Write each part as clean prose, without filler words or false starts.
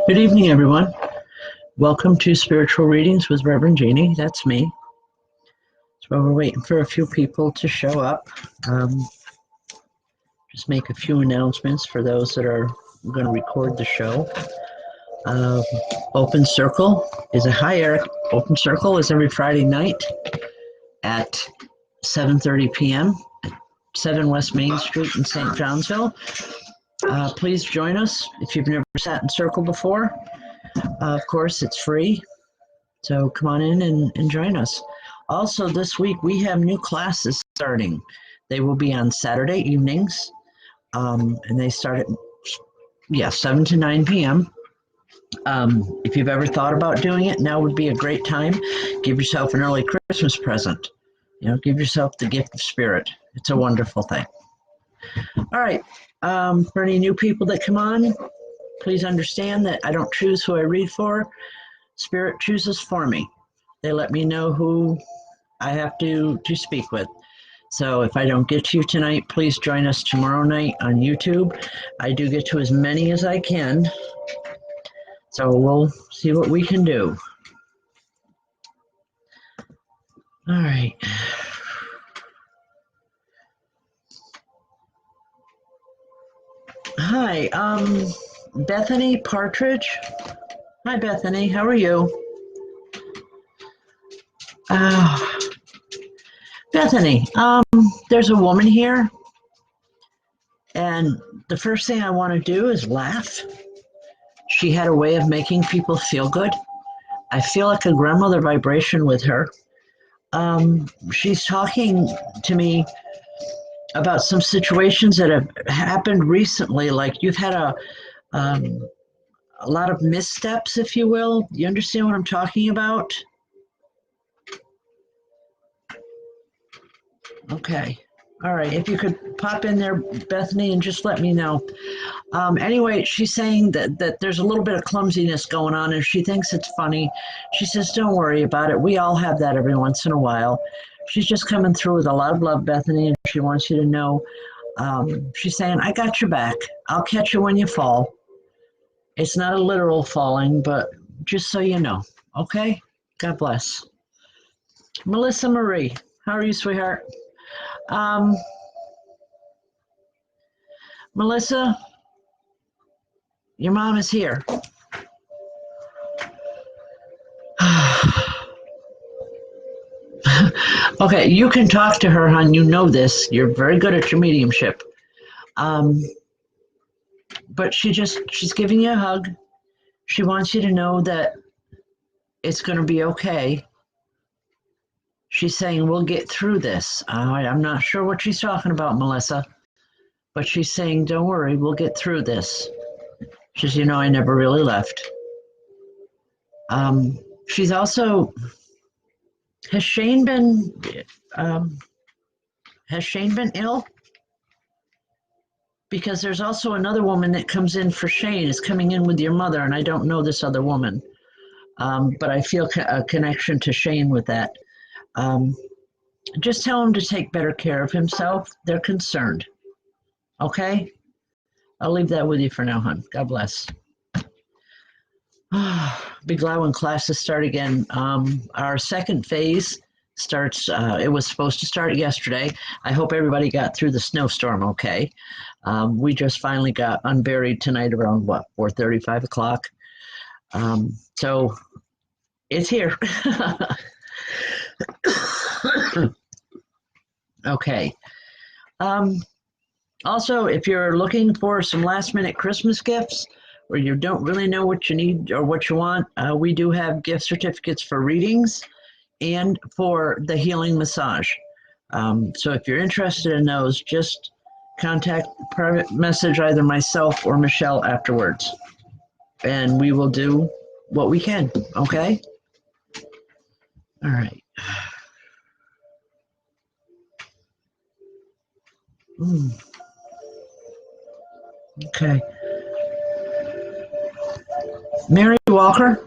Good evening, everyone. Welcome to Spiritual Readings with Rev Jeanne. That's me. So we're waiting for a few people to show up. Just make a few announcements for those that are going to record the show. Open Circle is Open Circle is every Friday night at 7:30 p.m. at 7 West Main Street in St. Johnsville. Please join us if you've never sat in Circle before. Of course, it's free, so come on in and join us. Also, this week we have new classes starting. They will be on Saturday evenings, and they start at 7 to 9 p.m. If you've ever thought about doing it, now would be a great time. Give yourself an early Christmas present. Give yourself the gift of spirit. It's a wonderful thing. All right, for any new people that come on, please understand that I don't choose who I read for. Spirit chooses for me. They let me know who I have to speak with. So if I don't get to you tonight, please join us tomorrow night on YouTube. I do get to as many as I can. So we'll see what we can do. All right. Hi, Bethany Partridge. Hi, Bethany. How are you? Bethany, there's a woman here, and the first thing I want to do is laugh. She had a way of making people feel good. I feel like a grandmother vibration with her. She's talking to me about some situations that have happened recently, like you've had a lot of missteps, if you will. You understand what I'm talking about? Okay. All right. If you could pop in there, Bethany, and just let me know. Anyway, she's saying that there's a little bit of clumsiness going on, and she thinks it's funny. She says, don't worry about it. We all have that every once in a while. She's just coming through with a lot of love, Bethany, and she wants you to know. She's saying, I got your back. I'll catch you when you fall. It's not a literal falling, but just so you know. Okay? God bless. Melissa Marie, how are you, sweetheart? Melissa, your mom is here. Okay, you can talk to her, hon. You know this. You're very good at your mediumship. But she's giving you a hug. She wants you to know that it's going to be okay. She's saying, we'll get through this. I'm not sure what she's talking about, Melissa, but she's saying, don't worry, we'll get through this. She says, I never really left. She's also, has Shane been ill? Because there's also another woman that comes in for Shane, is coming in with your mother, and I don't know this other woman. But I feel a connection to Shane with that. Just tell him to take better care of himself. They're concerned. Okay? I'll leave that with you for now, hon. God bless. Be glad when classes start again. Our second phase starts, it was supposed to start yesterday. I hope everybody got through the snowstorm okay. We just finally got unburied tonight around, 4:30, 5 o'clock. So it's here. Okay. Also, if you're looking for some last-minute Christmas gifts, or you don't really know what you need or what you want, we do have gift certificates for readings and for the healing massage. So if you're interested in those, just contact private message either myself or Michelle afterwards, and we will do what we can. Okay? All right. Okay. Mary Walker.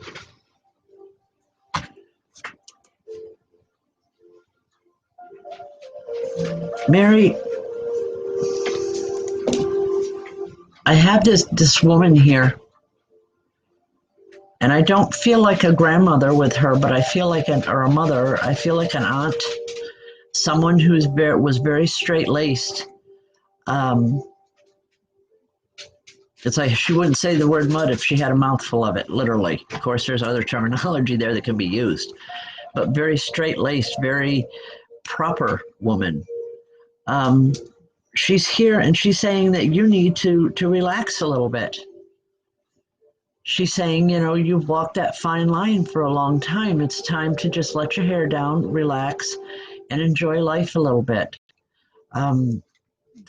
Mary, I have this woman here And I don't feel like a grandmother with her, but I feel like or a mother. I feel like an aunt, someone who was very straight-laced. It's like she wouldn't say the word mud if she had a mouthful of it, literally. Of course, there's other terminology there that can be used, but very straight-laced, very proper woman. She's here and she's saying that you need to relax a little bit. She's saying, you know, you've walked that fine line for a long time. It's time to just let your hair down, relax, and enjoy life a little bit.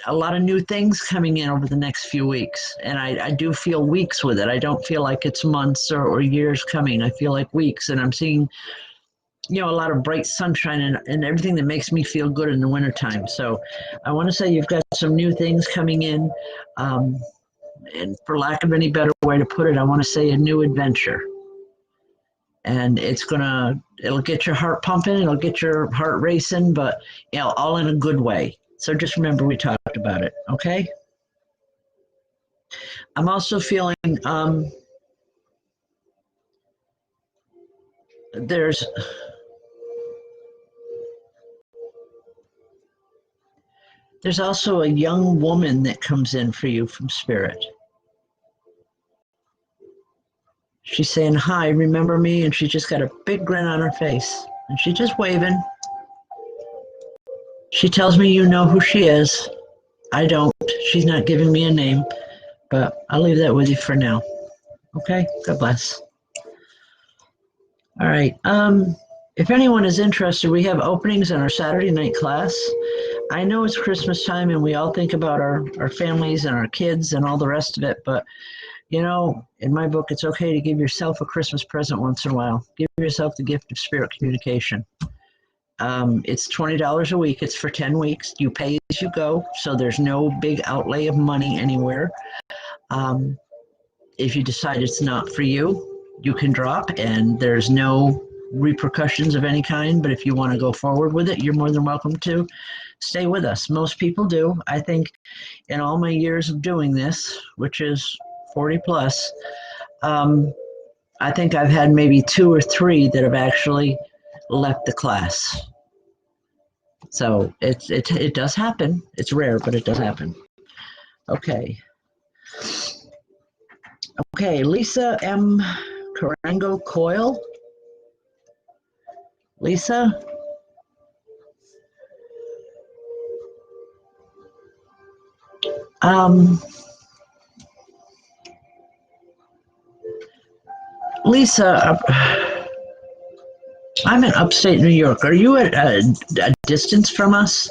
A lot of new things coming in over the next few weeks, and I do feel weeks with it. I don't feel like it's months or years coming. I feel like weeks, and I'm seeing, you know, a lot of bright sunshine and everything that makes me feel good in the wintertime. So I want to say you've got some new things coming in, and for lack of any better way to put it, I want to say a new adventure. And it'll get your heart pumping, it'll get your heart racing, but you know, all in a good way. So just remember we talked about it, okay? I'm also feeling there's also a young woman that comes in for you from Spirit. She's saying, hi, remember me? And she's just got a big grin on her face. And she's just waving. She tells me you know who she is. I don't. She's not giving me a name, but I'll leave that with you for now. Okay? God bless. All right. If anyone is interested, we have openings in our Saturday night class. I know it's Christmas time and we all think about our families and our kids and all the rest of it, but you know, in my book, it's okay to give yourself a Christmas present once in a while. Give yourself the gift of spirit communication. It's $20 a week. It's for 10 weeks. You pay as you go, so there's no big outlay of money anywhere. If you decide it's not for you, you can drop, and there's no repercussions of any kind. But if you want to go forward with it, you're more than welcome to stay with us. Most people do. I think in all my years of doing this, which is 40 plus, I think I've had maybe 2 or 3 that have actually left the class. So it does happen. It's rare, but it does happen. Okay. Okay, Lisa M. Carango Coyle. Lisa? Lisa, I'm in upstate New York. Are you at a distance from us?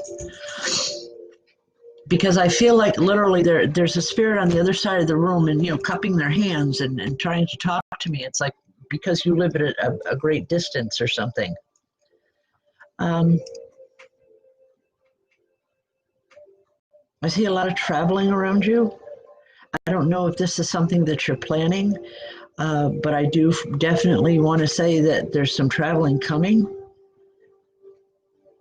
Because I feel like literally there's a spirit on the other side of the room and, you know, cupping their hands and trying to talk to me. It's like because you live at a great distance or something. I see a lot of traveling around you. I don't know if this is something that you're planning, but I do definitely want to say that there's some traveling coming.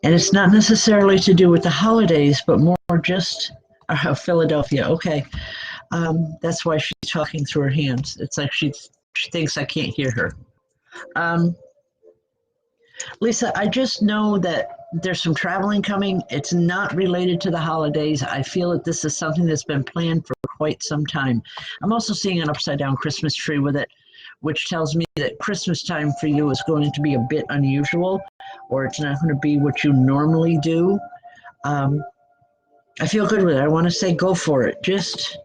And it's not necessarily to do with the holidays, but more just Philadelphia. Okay. That's why she's talking through her hands. It's like she thinks I can't hear her. Lisa, I just know that there's some traveling coming. It's not related to the holidays. I feel that this is something that's been planned for quite some time. I'm also seeing an upside down Christmas tree with it, which tells me that Christmas time for you is going to be a bit unusual, or it's not going to be what you normally do. I feel good with it. I want to say go for it. Just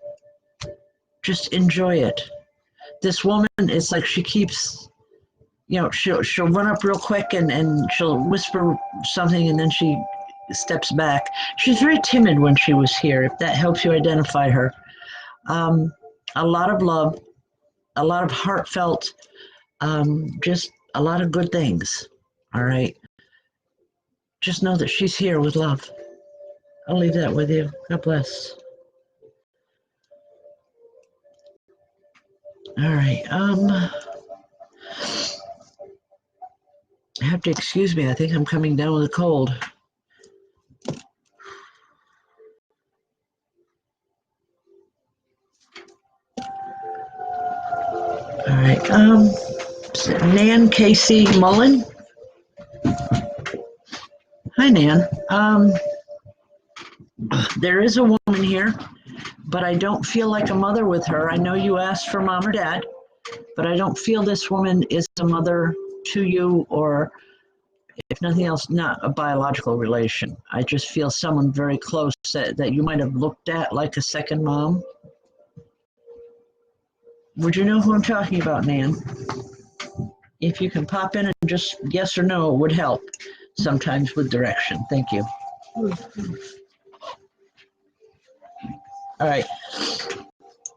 enjoy it. This woman, it's like she keeps, you know, she'll run up real quick and she'll whisper something and then she steps back. She's very timid when she was here, if that helps you identify her. A lot of love, a lot of heartfelt, just a lot of good things. All right. Just know that she's here with love. I'll leave that with you. God bless. All right. You have to excuse me. I think I'm coming down with a cold. All right. Nan Casey Mullen. Hi, Nan. There is a woman here, but I don't feel like a mother with her. I know you asked for mom or dad, but I don't feel this woman is a mother to you, or if nothing else, not a biological relation. I just feel someone very close that you might have looked at like a second mom. Would you know who I'm talking about, Nan? If you can pop in and just yes or no, it would help sometimes with direction. Thank you. All right.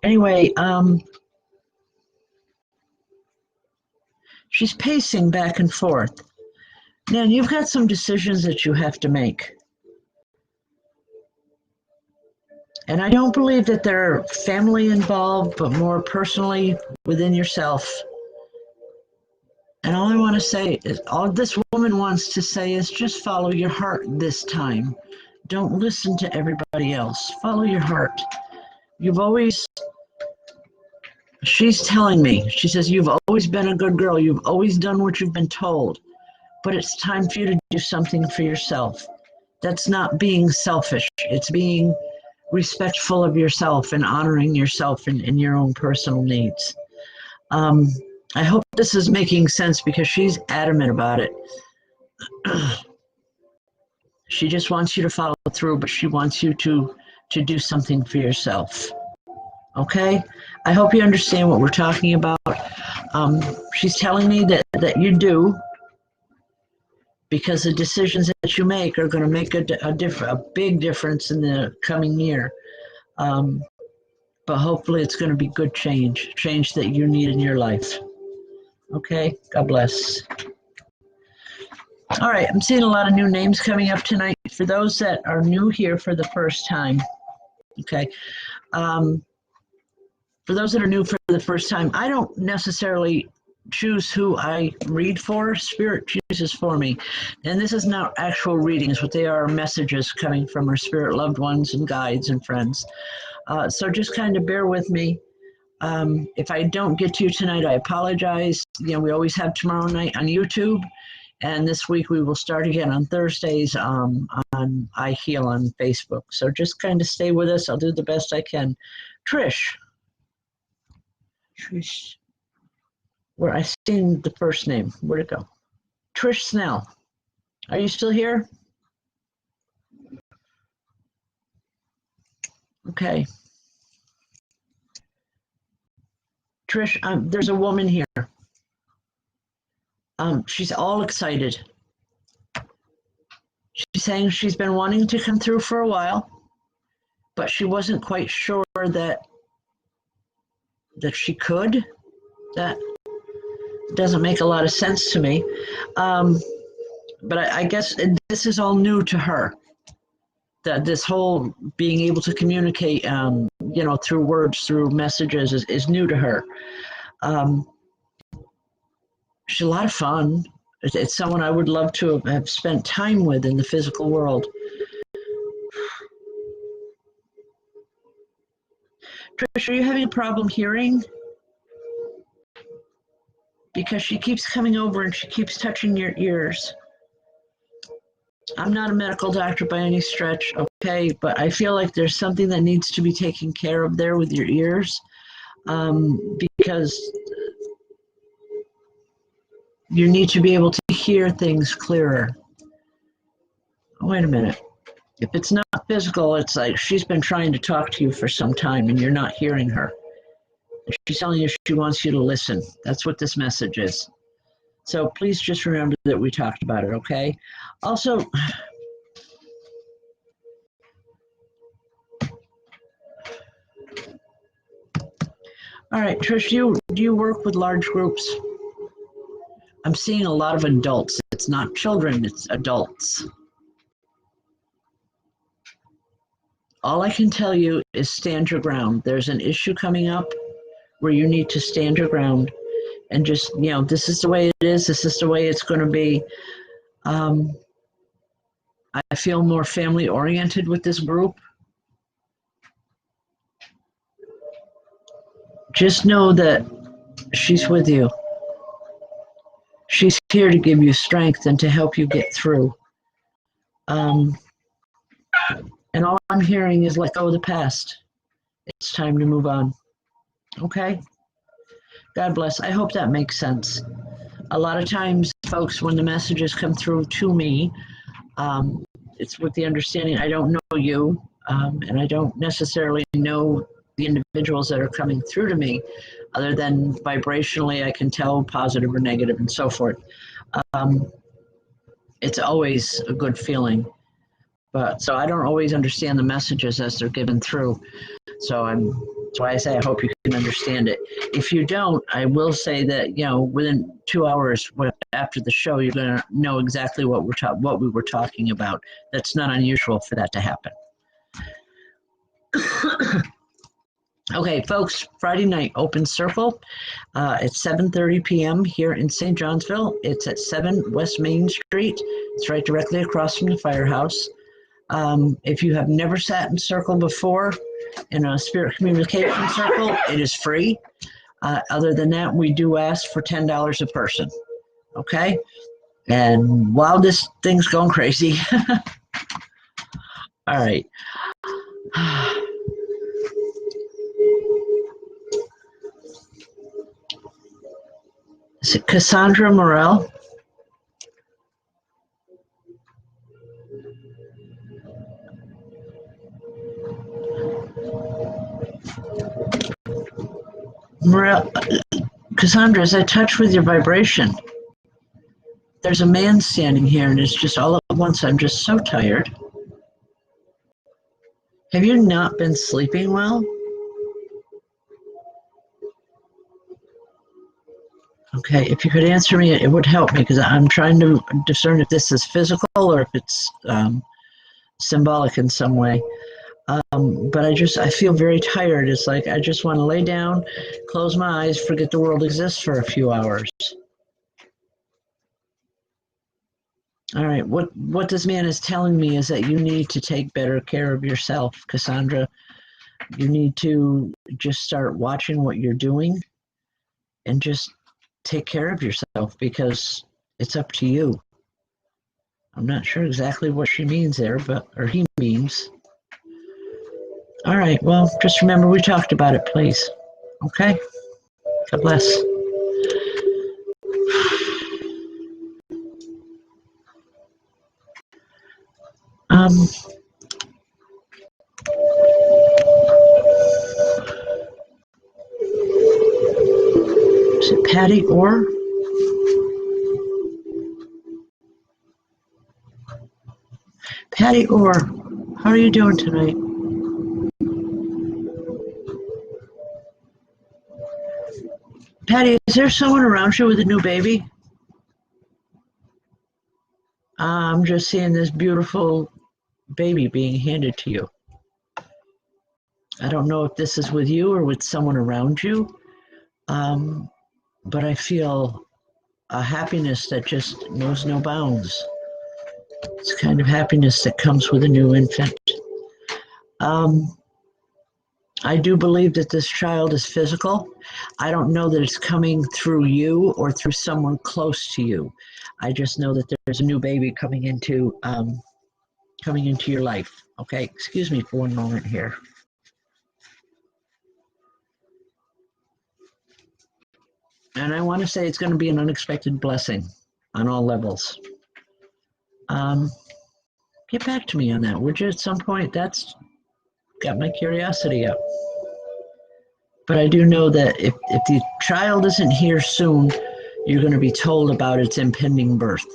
Anyway, she's pacing back and forth. Nan, you've got some decisions that you have to make. And I don't believe that they're family involved, but more personally within yourself. And all I want to say is, all this woman wants to say is just follow your heart this time. Don't listen to everybody else. Follow your heart. She's telling me, she says, you've always been a good girl. You've always done what you've been told. But it's time for you to do something for yourself. That's not being selfish. It's being respectful of yourself and honoring yourself and your own personal needs. I hope this is making sense because she's adamant about it. She just wants you to follow through, but she wants you to do something for yourself. Okay? I hope you understand what we're talking about. She's telling me that you do, because the decisions that you make are going to make a big difference in the coming year. But hopefully it's going to be good change that you need in your life. Okay? God bless. All right, I'm seeing a lot of new names coming up tonight. For those that are new here for the first time, okay? For those that are new for the first time, I don't necessarily choose who I read for. Spirit chooses for me. And this is not actual readings, but they are messages coming from our spirit loved ones and guides and friends. So just kind of bear with me. If I don't get to you tonight, I apologize. You know, we always have tomorrow night on YouTube. And this week we will start again on Thursdays on I Heal on Facebook. So just kind of stay with us. I'll do the best I can. Trish, where I seen the first name. Where'd it go? Trish Snell. Are you still here? Okay. Trish, there's a woman here. She's all excited. She's saying she's been wanting to come through for a while, but she wasn't quite sure that she could. That doesn't make a lot of sense to me. But I guess this is all new to her. That this whole being able to communicate, you know, through words, through messages is new to her. She's a lot of fun. It's someone I would love to have spent time with in the physical world. Trish, are you having a problem hearing? Because she keeps coming over and she keeps touching your ears. I'm not a medical doctor by any stretch, okay, but I feel like there's something that needs to be taken care of there with your ears, because you need to be able to hear things clearer. Wait a minute. If it's not physical, it's like she's been trying to talk to you for some time and you're not hearing her. She's telling you she wants you to listen. That's what this message is. So please just remember that we talked about it, okay? Also, all right, Trish, do you work with large groups? I'm seeing a lot of adults. It's not children, it's adults. All I can tell you is stand your ground. There's an issue coming up where you need to stand your ground and just, you know, this is the way it is. This is the way it's going to be. I feel more family oriented with this group. Just know that she's with you. She's here to give you strength and to help you get through. And all I'm hearing is let go of the past. It's time to move on. Okay? God bless. I hope that makes sense. A lot of times, folks, when the messages come through to me, it's with the understanding I don't know you, and I don't necessarily know the individuals that are coming through to me, other than vibrationally I can tell positive or negative and so forth. It's always a good feeling. But so I don't always understand the messages as they're given through. That's why I say I hope you can understand it. If you don't, I will say that within 2 hours after the show, you're going to know exactly what we were talking about. That's not unusual for that to happen. Okay, folks, Friday night open circle at 7:30 p.m. here in St. Johnsville. It's at 7 West Main Street. It's right directly across from the firehouse. If you have never sat in circle before, in a spirit communication circle, it is free. Other than that, we do ask for $10 a person. Okay? And while this thing's going crazy, all right. Is it Cassandra Morel? Morel, Cassandra, as I touch with your vibration, there's a man standing here, and it's just all at once. I'm just so tired. Have you not been sleeping well? Okay, if you could answer me, it would help me, because I'm trying to discern if this is physical or if it's symbolic in some way. But I feel very tired. It's like I just want to lay down, close my eyes, forget the world exists for a few hours. All right, what this man is telling me is that you need to take better care of yourself, Cassandra. You need to just start watching what you're doing and just take care of yourself, because it's up to you. I'm not sure exactly what she means there, or he means. All right, well, just remember we talked about it, please. Okay? God bless. Is it Patty Orr? Patty Orr, how are you doing tonight? Patty, is there someone around you with a new baby? I'm just seeing this beautiful baby being handed to you. I don't know if this is with you or with someone around you, but I feel a happiness that just knows no bounds. It's the kind of happiness that comes with a new infant. I do believe that this child is physical. I don't know that it's coming through you or through someone close to you. I just know that there's a new baby coming into your life. Okay, excuse me for one moment here. And I want to say it's going to be an unexpected blessing on all levels. Get back to me on that, would you, at some point? That's got my curiosity up. But I do know that if the child isn't here soon, you're going to be told about its impending birth.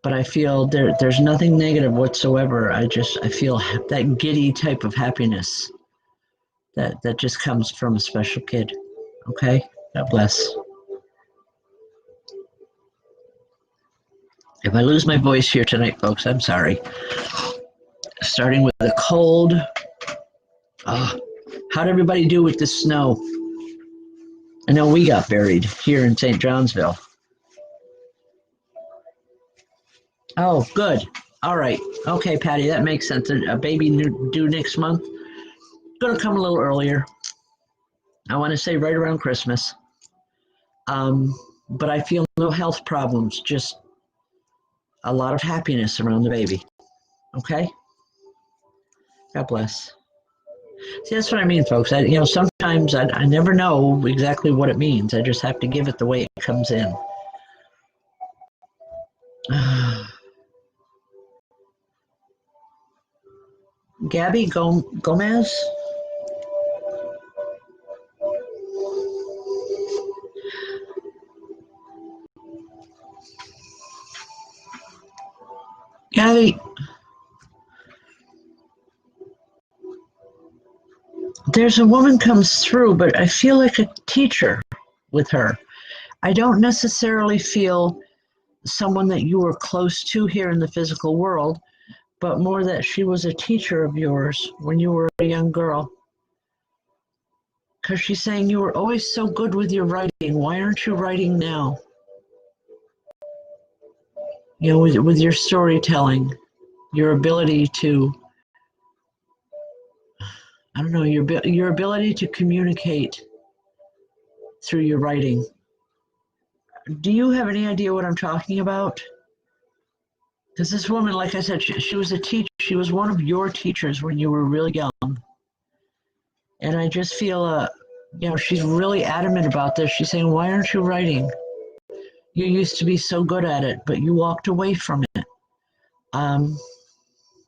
But I feel there's nothing negative whatsoever. I feel that giddy type of happiness that just comes from a special kid. Okay? God bless. If I lose my voice here tonight, folks, I'm sorry. Starting with a cold. How'd everybody do with the snow? I know we got buried here in St. Johnsville. Oh, good. All right. Okay, Patty, that makes sense. A baby due next month. Gonna come a little earlier. I want to say right around Christmas. but I feel no health problems, just a lot of happiness around the baby. Okay? God bless. See, that's what I mean, folks. Sometimes I never know exactly what it means. I just have to give it the way it comes in. Gabby Gomez? Gabby, there's a woman comes through, but I feel like a teacher with her. I don't necessarily feel someone that you were close to here in the physical world, but more that she was a teacher of yours when you were a young girl. Because she's saying you were always so good with your writing. Why aren't you writing now? With your storytelling, your ability to, I don't know, your ability to communicate through your writing. Do you have any idea what I'm talking about? Because this woman, like I said, she was a teacher. She was one of your teachers when you were really young. And I just feel, she's really adamant about this. She's saying, why aren't you writing? You used to be so good at it, but you walked away from it.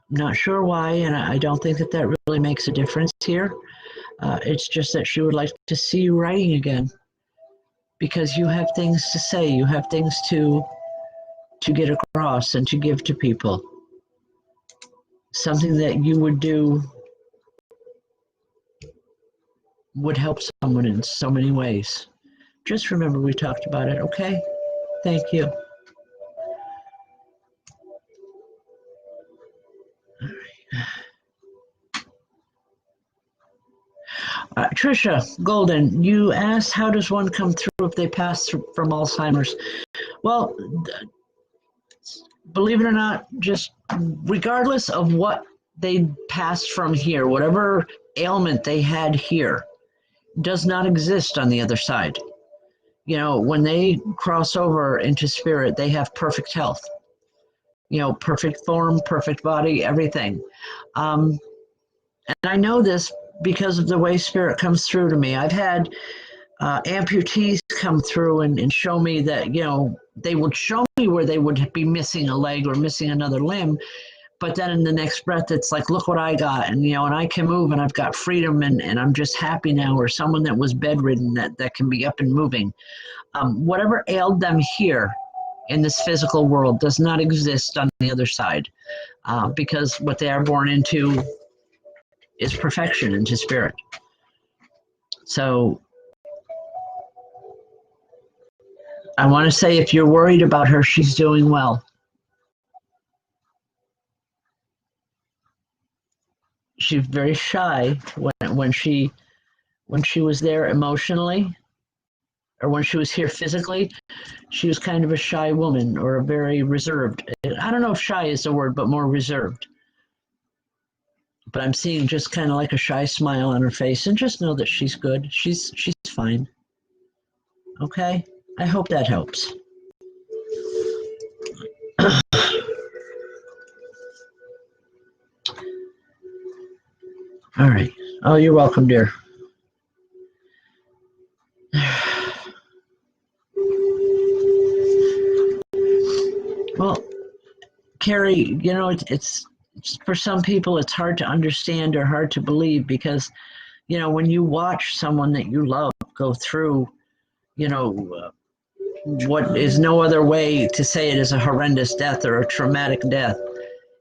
Not sure why, and I don't think that really makes a difference here. It's just that she would like to see you writing again, because you have things to say, you have things to get across and to give to people. Something that you would do would help someone in so many ways. Just remember we talked about it, okay? Thank you. Trisha Golden, you asked, how does one come through if they pass through from Alzheimer's? Well, believe it or not, just regardless of what they passed from here, whatever ailment they had here does not exist on the other side. When they cross over into spirit, they have perfect health, perfect form, perfect body, everything. And I know this because of the way spirit comes through to me. I've had amputees come through and show me that, they would show me where they would be missing a leg or missing another limb. But then in the next breath, it's like, look what I got. And, and I can move and I've got freedom and I'm just happy now. Or someone that was bedridden that can be up and moving. Whatever ailed them here in this physical world does not exist on the other side, because what they are born into is perfection, into spirit. So I want to say, if you're worried about her, she's doing well. She's very shy when she was there emotionally, or when she was here physically. She was kind of a shy woman, or a very reserved. I don't know if shy is the word, but more reserved. But I'm seeing just kind of like a shy smile on her face, and just know that she's good. She's fine. Okay? I hope that helps. All right. Oh, you're welcome, dear. Well, Carrie, it's for some people it's hard to understand or hard to believe, because, when you watch someone that you love go through, what is no other way to say it, is a horrendous death or a traumatic death.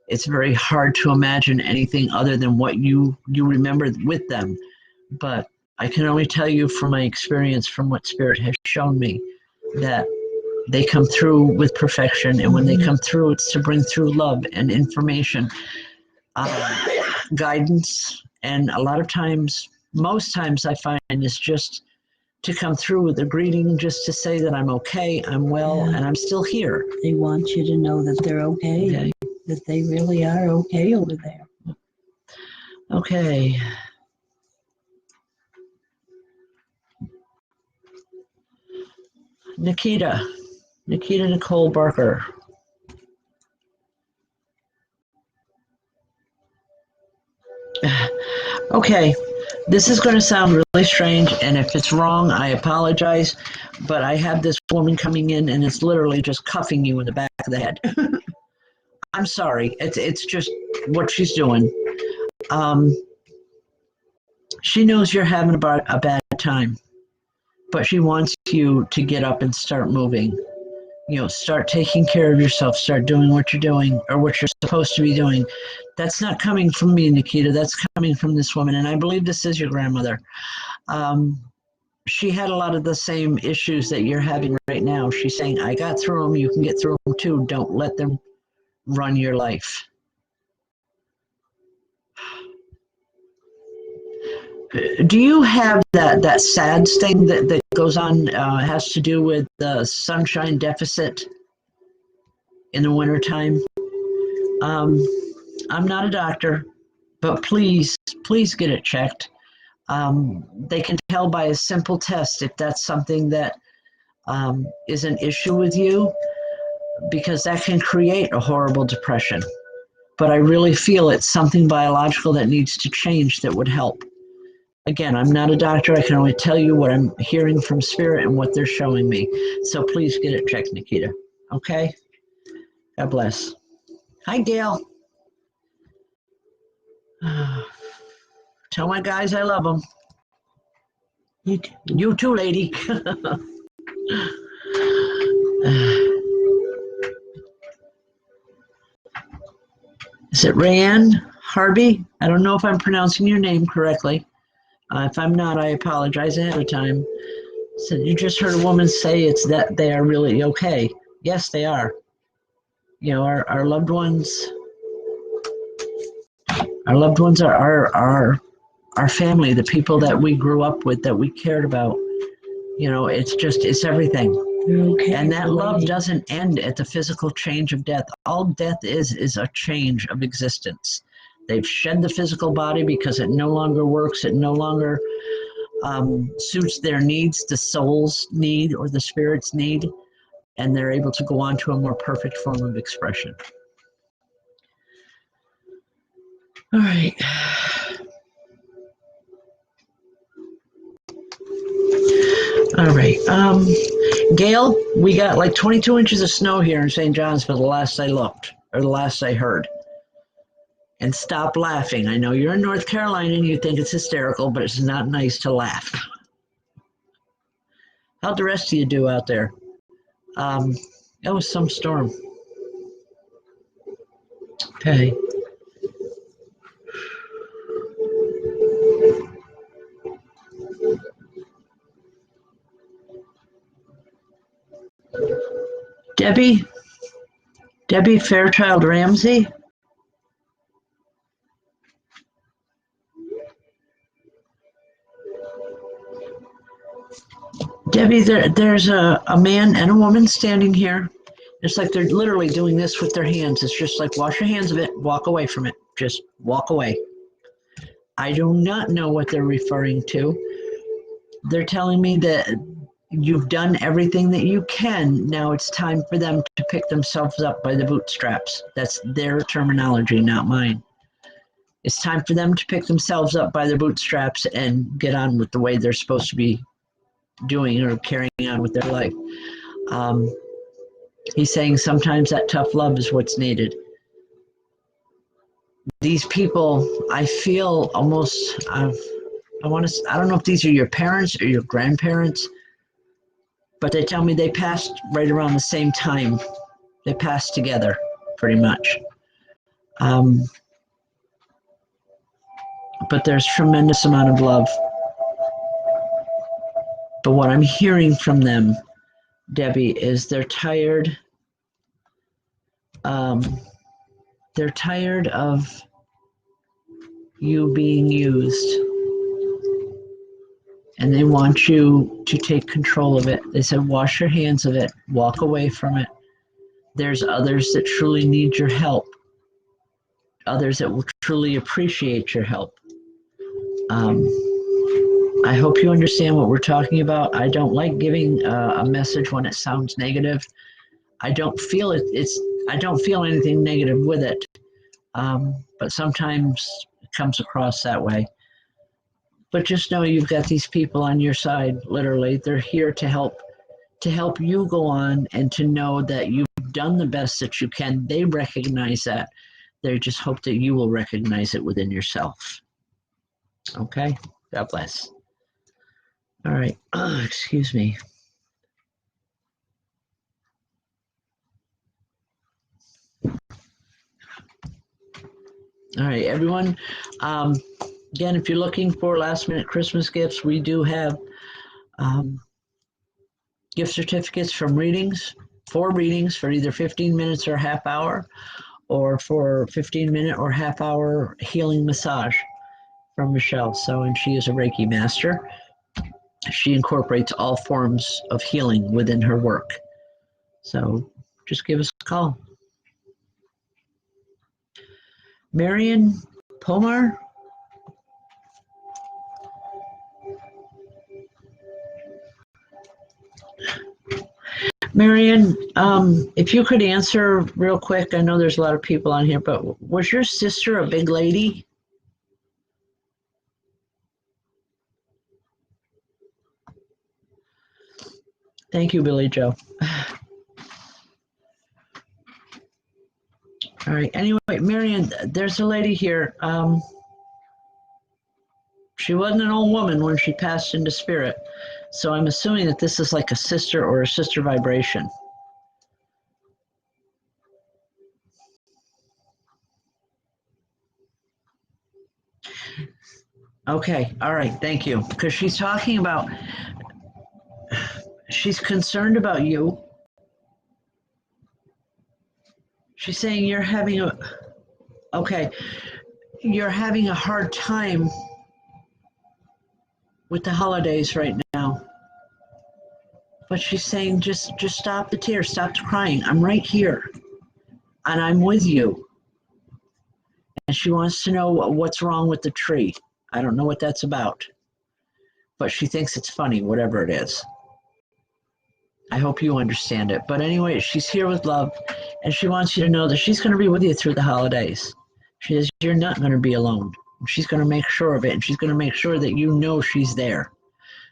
It's very hard to imagine anything other than what you remember with them. But I can only tell you from my experience, from what Spirit has shown me, that they come through with perfection. And when they come through, it's to bring through love and information, guidance. And a lot of times, most times I find, is just to come through with a greeting, just to say that I'm okay, I'm well, and I'm still here. They want you to know that they're okay, that they really are okay over there. Okay. Nikita Nicole Barker. Okay, this is going to sound really strange, and if it's wrong, I apologize, but I have this woman coming in, and it's literally just cuffing you in the back of the head. I'm sorry. It's just what she's doing. She knows you're having a bad time, but she wants you to get up and start moving. Start taking care of yourself, start doing what you're doing or what you're supposed to be doing. That's not coming from me, Nikita. That's coming from this woman, and I believe this is your grandmother. She had a lot of the same issues that you're having right now. She's saying, I got through them, you can get through them too. Don't let them run your life. Do you have that SADS thing that goes on, has to do with the sunshine deficit in the wintertime? I'm not a doctor, but please get it checked. They can tell by a simple test if that's something that is an issue with you, because that can create a horrible depression. But I really feel it's something biological that needs to change that would help. Again, I'm not a doctor. I can only tell you what I'm hearing from spirit and what they're showing me. So please get it checked, Nikita. Okay? God bless. Hi, Gail. Tell my guys I love them. You too, lady. Is it Rayanne Harvey? I don't know if I'm pronouncing your name correctly. If I'm not, I apologize ahead of time. So you just heard a woman say it's that they are really okay. Yes, they are. Our loved ones. Our loved ones are our family, the people that we grew up with, that we cared about. It's everything. Okay, and that love doesn't end at the physical change of death. All death is a change of existence. They've shed the physical body because it no longer works. It no longer suits their needs, the soul's need or the spirit's need, and they're able to go on to a more perfect form of expression. All right. All right. Gail, we got like 22 inches of snow here in St. John's for the last I looked, or the last I heard. And stop laughing. I know you're in North Carolina and you think it's hysterical, but it's not nice to laugh. How'd the rest of you do out there? That was some storm. Okay. Debbie Fairchild Ramsey. Debbie, there's a man and a woman standing here. It's like they're literally doing this with their hands. It's just like, wash your hands of it, walk away from it. Just walk away. I do not know what they're referring to. They're telling me that you've done everything that you can. Now it's time for them to pick themselves up by the bootstraps. That's their terminology, not mine. It's time for them to pick themselves up by their bootstraps and get on with the way they're supposed to be doing or carrying on with their life. He's saying sometimes that tough love is what's needed. These people, I feel almost, I don't know if these are your parents or your grandparents, but they tell me they passed right around the same time. They passed together, pretty much. But there's tremendous amount of love. But what I'm hearing from them, Debbie, is they're tired. They're tired of you being used. And they want you to take control of it. They said, wash your hands of it, walk away from it. There's others that truly need your help, others that will truly appreciate your help. I hope you understand what we're talking about. I don't like giving a message when it sounds negative. I don't feel it. I don't feel anything negative with it. But sometimes it comes across that way. But just know you've got these people on your side, literally. They're here to help you go on and to know that you've done the best that you can. They recognize that. They just hope that you will recognize it within yourself. Okay? God bless. All right. Excuse me. All right, everyone. Again, if you're looking for last-minute Christmas gifts, we do have gift certificates from readings, 4 readings for either 15 minutes or a half hour, or for 15-minute or half-hour healing massage from Michelle. So, and she is a Reiki master. She incorporates all forms of healing within her work. So just give us a call. Marion Pomar? Marion, if you could answer real quick, I know there's a lot of people on here, but was your sister a big lady? Thank you, Billy Joe. All right, anyway, Marion, there's a lady here. She wasn't an old woman when she passed into spirit, so I'm assuming that this is like a sister or a sister vibration. Okay, all right, thank you. Because she's talking about, she's concerned about you. She's saying you're having a, okay, you're having a hard time with the holidays right now. But she's saying just stop the tears, stop the crying. I'm right here, and I'm with you. And she wants to know what's wrong with the tree. I don't know what that's about, but she thinks it's funny, whatever it is. I hope you understand it. But anyway, she's here with love, and she wants you to know that she's going to be with you through the holidays. She says, you're not going to be alone. She's going to make sure of it, and she's going to make sure that you know she's there.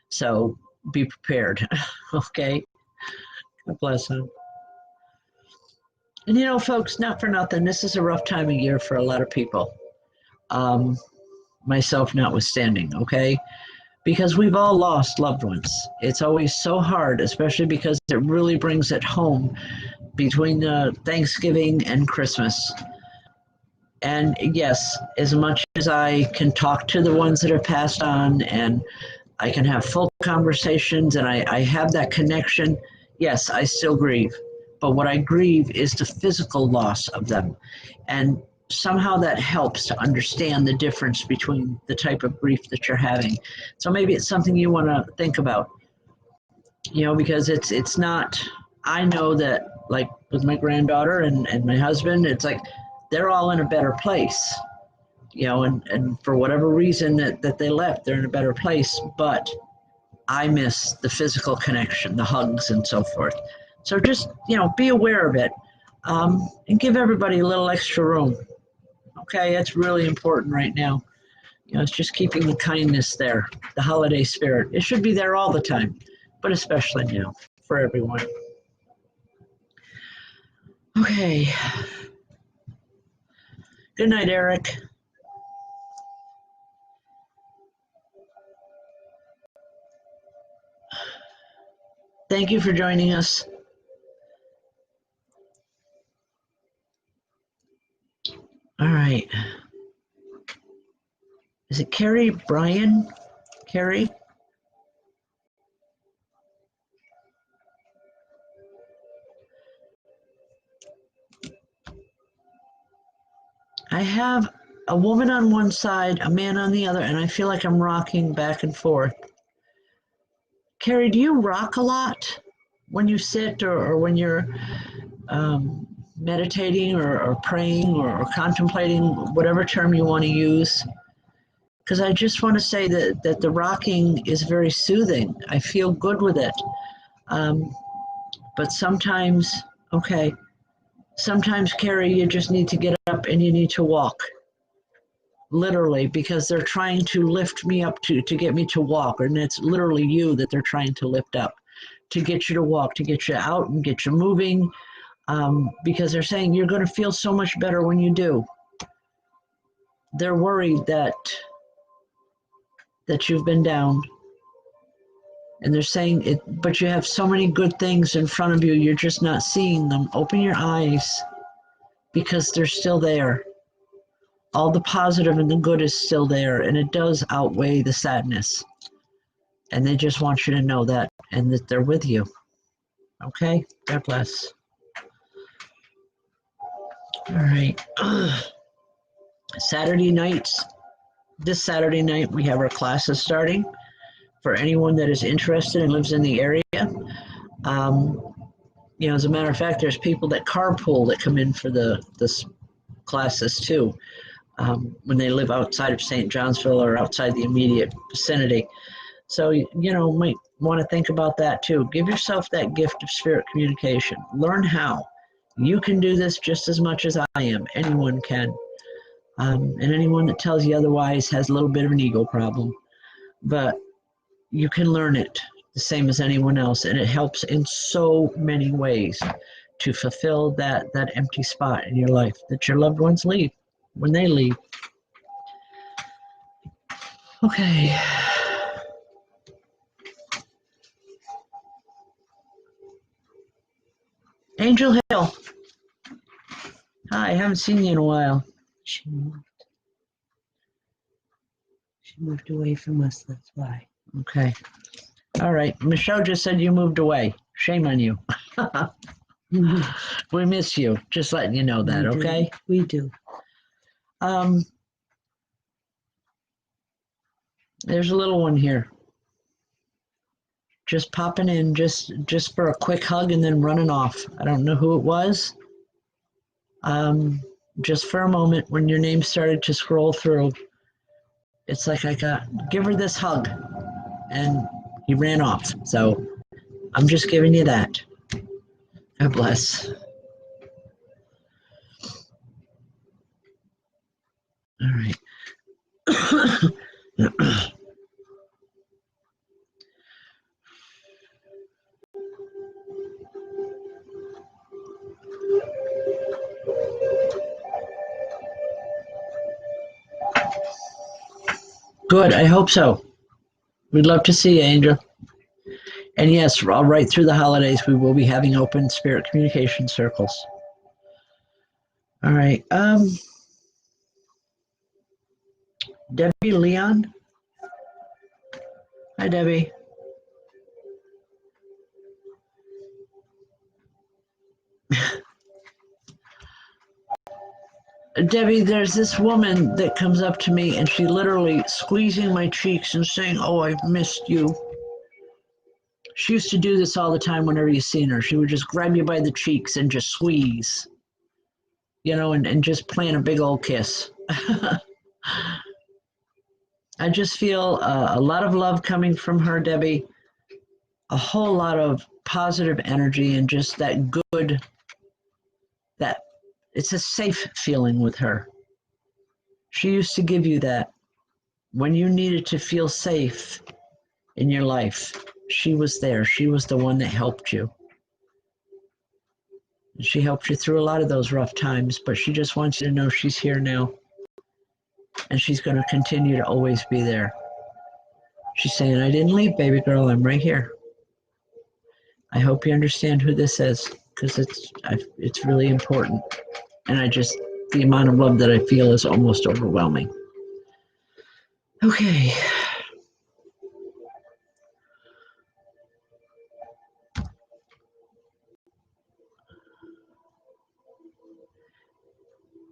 So be prepared, okay? God bless her. And you know, folks, not for nothing, this is a rough time of year for a lot of people, myself notwithstanding, okay? Because we've all lost loved ones. It's always so hard, especially because it really brings it home between Thanksgiving and Christmas. And yes, as much as I can talk to the ones that are passed on and I can have full conversations and I have that connection, yes, I still grieve. But what I grieve is the physical loss of them. And somehow that helps to understand the difference between the type of grief that you're having. So maybe it's something you want to think about, you know, because it's not, I know that like with my granddaughter and my husband, it's like they're all in a better place, you know, and for whatever reason that they left, they're in a better place, but I miss the physical connection, the hugs and so forth. So just, you know, be aware of it, and give everybody a little extra room. Okay, that's really important right now. You know, it's just keeping the kindness there, the holiday spirit. It should be there all the time, but especially now for everyone. Okay. Good night, Eric. Thank you for joining us. All right. Is it Carrie Bryan? Carrie? I have a woman on one side, a man on the other, and I feel like I'm rocking back and forth. Carrie, do you rock a lot when you sit or when you're meditating or praying or contemplating, whatever term you want to use? because I just want to say that the rocking is very soothing. I feel good with it. But sometimes, okay, sometimes, Carrie, you just need to get up and you need to walk. Literally, because they're trying to lift me up to get me to walk, and it's literally you that they're trying to lift up, to get you to walk, to get you out and get you moving, because they're saying you're going to feel so much better when you do. They're worried that you've been down, and they're saying it, but you have so many good things in front of you, you're just not seeing them. Open your eyes, because they're still there. All the positive and the good is still there, and it does outweigh the sadness. And they just want you to know that, and that they're with you. Okay? God bless. All right. Saturday nights. This Saturday night, we have our classes starting. For anyone that is interested and lives in the area. You know, as a matter of fact, there's people that carpool that come in for the classes too. When they live outside of St. Johnsville or outside the immediate vicinity. So, you know, might want to think about that too. Give yourself that gift of spirit communication. Learn how. You can do this just as much as I am. Anyone can. And anyone that tells you otherwise has a little bit of an ego problem. But you can learn it the same as anyone else. And it helps in so many ways to fulfill that empty spot in your life that your loved ones leave. When they leave. Okay. Angel Hill. Hi, I haven't seen you in a while. She moved away from us, that's why. Okay. All right. Michelle just said you moved away. Shame on you. We miss you. Just letting you know that, okay? We do. There's a little one here. Just popping in just for a quick hug and then running off. I don't know who it was. Just for a moment when your name started to scroll through, it's like give her this hug, and he ran off. So I'm just giving you that. God bless. All right. Good, I hope so. We'd love to see you, Angel. And yes, all right through the holidays, we will be having open spirit communication circles. All right. Debbie Leon. Hi, Debbie. Debbie, there's this woman that comes up to me and she literally squeezing my cheeks and saying, "Oh, I've missed you." She used to do this all the time whenever you seen her. She would just grab you by the cheeks and just squeeze, you know, and just plant a big old kiss. I just feel a lot of love coming from her, Debbie. A whole lot of positive energy and just that good, that it's a safe feeling with her. She used to give you that when you needed to feel safe in your life. She was there. She was the one that helped you. She helped you through a lot of those rough times, but she just wants you to know she's here now. And she's going to continue to always be there. She's saying, "I didn't leave, baby girl. I'm right here." I hope you understand who this is, because it's really important. And the amount of love that I feel is almost overwhelming. Okay.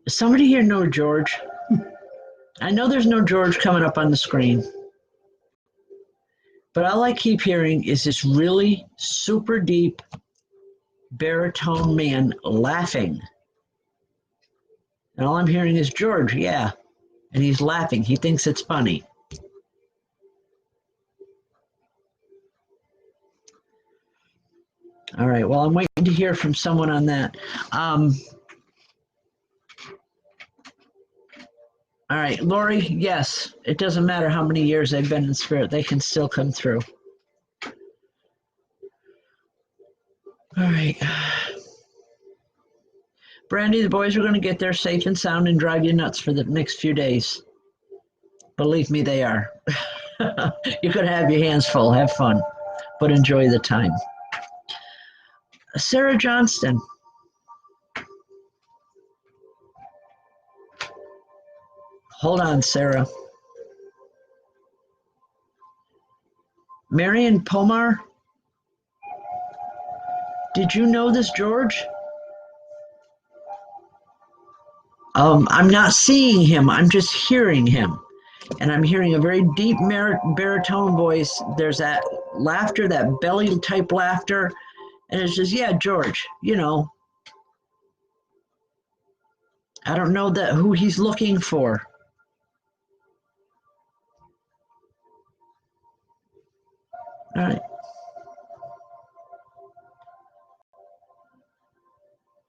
Does somebody here know George? I know there's no George coming up on the screen. But all I keep hearing is this really super deep baritone man laughing. And all I'm hearing is George, yeah. And he's laughing. He thinks it's funny. All right. Well, I'm waiting to hear from someone on that. All right, Lori, yes, it doesn't matter how many years they've been in spirit, they can still come through. All right. Brandy, the boys are going to get there safe and sound and drive you nuts for the next few days. Believe me, they are. You could have your hands full, have fun, but enjoy the time. Sarah Johnston. Hold on, Sarah. Marion Pomar. Did you know this, George? I'm not seeing him. I'm just hearing him. And I'm hearing a very deep baritone voice. There's that laughter, that belly type laughter. And it's just, yeah, George, you know. I don't know who he's looking for. All right.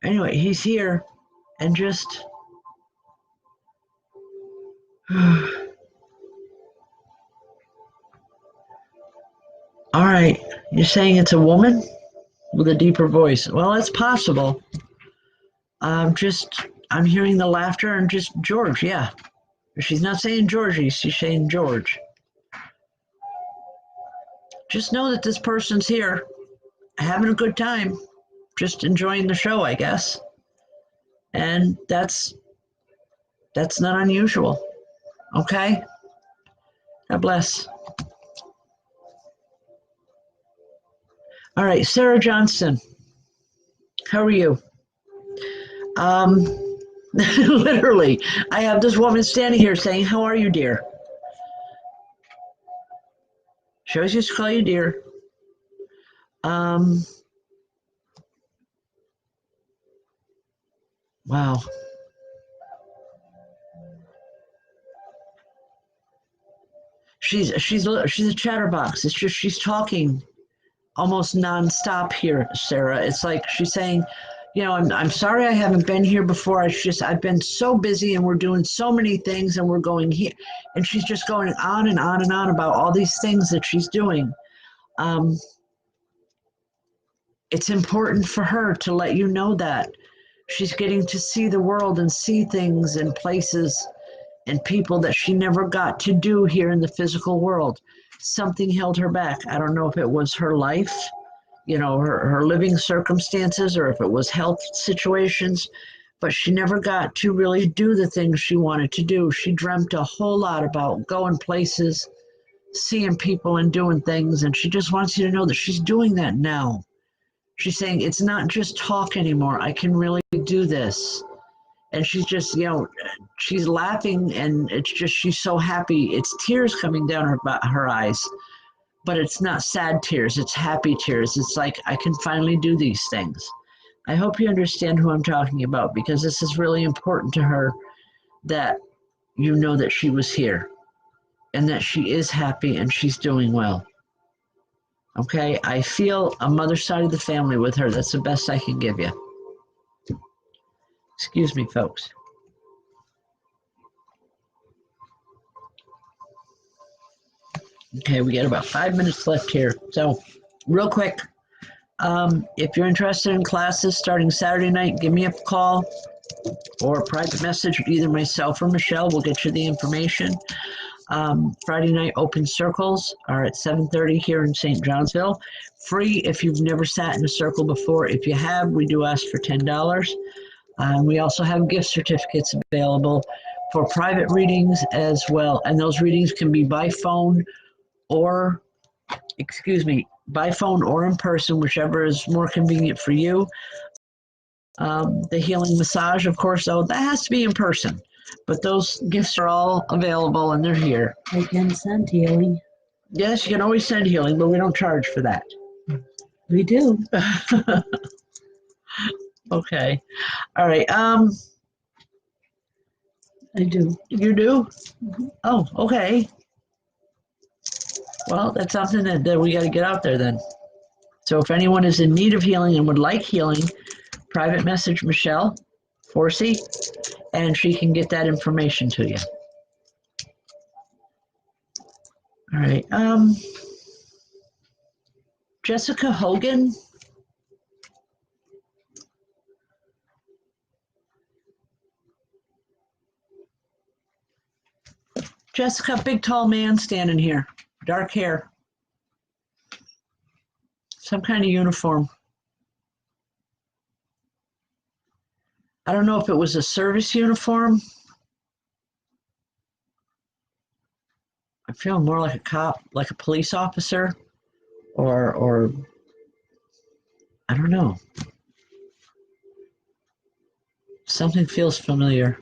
Anyway, he's here and just. All right. You're saying it's a woman with a deeper voice. Well, it's possible. I'm hearing the laughter and just George, yeah. She's not saying Georgie, she's saying George. Just know that this person's here, having a good time, just enjoying the show, I guess. And that's not unusual. Okay? God bless. All right, Sarah Johnson. How are you? Literally, I have this woman standing here saying, how are you, dear? She always used to call you dear. Wow. She's a chatterbox. It's just she's talking almost nonstop here, Sarah. It's like she's saying, you know, I'm sorry I haven't been here before. I've been so busy and we're doing so many things and we're going here. And she's just going on and on and on about all these things that she's doing. It's important for her to let you know that she's getting to see the world and see things and places and people that she never got to do here in the physical world. Something held her back. I don't know if it was her life, you know, her living circumstances, or if it was health situations, but she never got to really do the things she wanted to do. She dreamt a whole lot about going places, seeing people and doing things, and she just wants you to know that she's doing that now. She's saying, it's not just talk anymore. I can really do this. And she's just, you know, she's laughing and it's just, she's so happy. It's tears coming down her eyes, but it's not sad tears. It's happy tears. It's like, I can finally do these things. I hope you understand who I'm talking about, because this is really important to her, that you know that she was here and that she is happy and she's doing well. Okay, I feel a mother's side of the family with her. That's the best I can give you. Excuse me, folks. Okay, we got about 5 minutes left here. So, real quick, if you're interested in classes starting Saturday night, give me a call or a private message, either myself or Michelle. We'll get you the information. Friday night open circles are at 7:30 here in St. Johnsville. Free if you've never sat in a circle before. If you have, we do ask for $10. We also have gift certificates available for private readings as well. And those readings can be by phone or, by phone or in person, whichever is more convenient for you. The healing massage, of course, though, that has to be in person. But those gifts are all available and they're here. I can send healing. Yes, you can always send healing, but we don't charge for that. We do. Okay. All right. I do. You do? Oh, okay. Well, that's something that we got to get out there then. So if anyone is in need of healing and would like healing, private message Michelle Forsey, and she can get that information to you. All right. Jessica Hogan. Jessica, big tall man standing here, dark hair, some kind of uniform. I don't know if it was a service uniform. I feel more like a cop, like a police officer, or I don't know. Something feels familiar.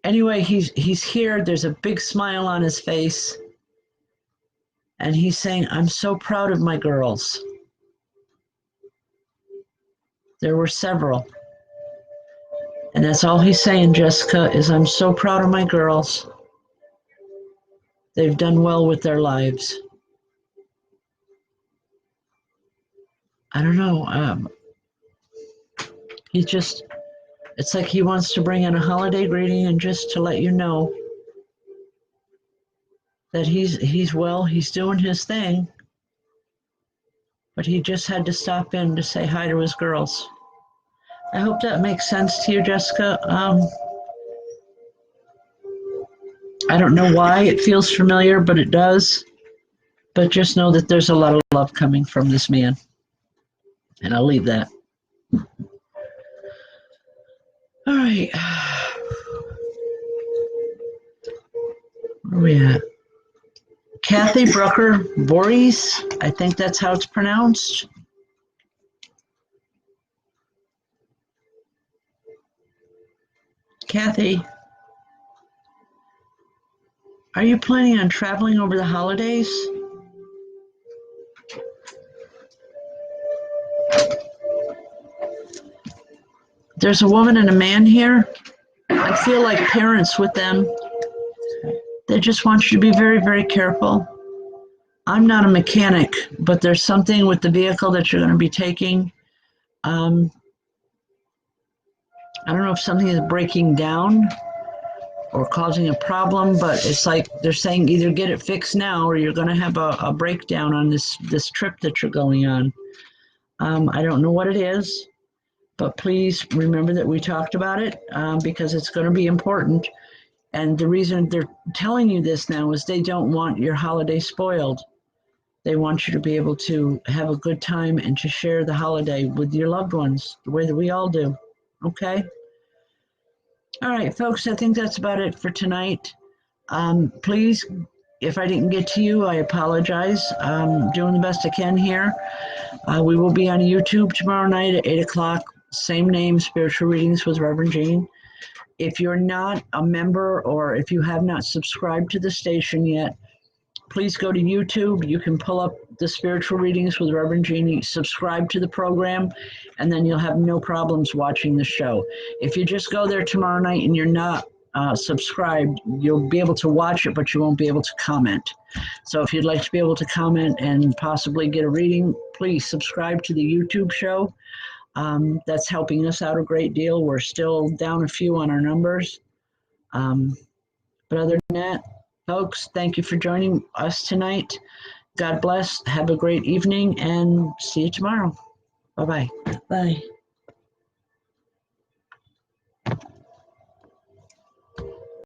Anyway, he's here. There's a big smile on his face. And he's saying, I'm so proud of my girls. There were several. And that's all he's saying, Jessica, is I'm so proud of my girls. They've done well with their lives. I don't know. It's like he wants to bring in a holiday greeting and just to let you know that he's well, he's doing his thing, but he just had to stop in to say hi to his girls. I hope that makes sense to you, Jessica. I don't know why it feels familiar, but it does. But just know that there's a lot of love coming from this man. And I'll leave that. All right. Where are we at? Kathy Brucker Voorhees. I think that's how it's pronounced. Kathy, are you planning on traveling over the holidays? There's a woman and a man here. I feel like parents with them. They just want you to be very, very careful. I'm not a mechanic, but there's something with the vehicle that you're going to be taking. I don't know if something is breaking down or causing a problem, but it's like they're saying either get it fixed now or you're going to have a breakdown on this trip that you're going on. I don't know what it is, but please remember that we talked about it because it's going to be important. And the reason they're telling you this now is they don't want your holiday spoiled. They want you to be able to have a good time and to share the holiday with your loved ones the way that we all do. Okay? All right, folks, I think that's about it for tonight. Please, if I didn't get to you, I apologize. I'm doing the best I can here. We will be on YouTube tomorrow night at 8 o'clock. Same name, Spiritual Readings with Rev Jeanne. If you're not a member or if you have not subscribed to the station yet, please go to YouTube. You can pull up the Spiritual Readings with Rev Jeanne, subscribe to the program, and then you'll have no problems watching the show. If you just go there tomorrow night and you're not subscribed, you'll be able to watch it, but you won't be able to comment. So if you'd like to be able to comment and possibly get a reading, please subscribe to the YouTube show. That's helping us out a great deal. We're still down a few on our numbers. But other than that, folks, thank you for joining us tonight. God bless. Have a great evening and see you tomorrow. Bye-bye. Bye.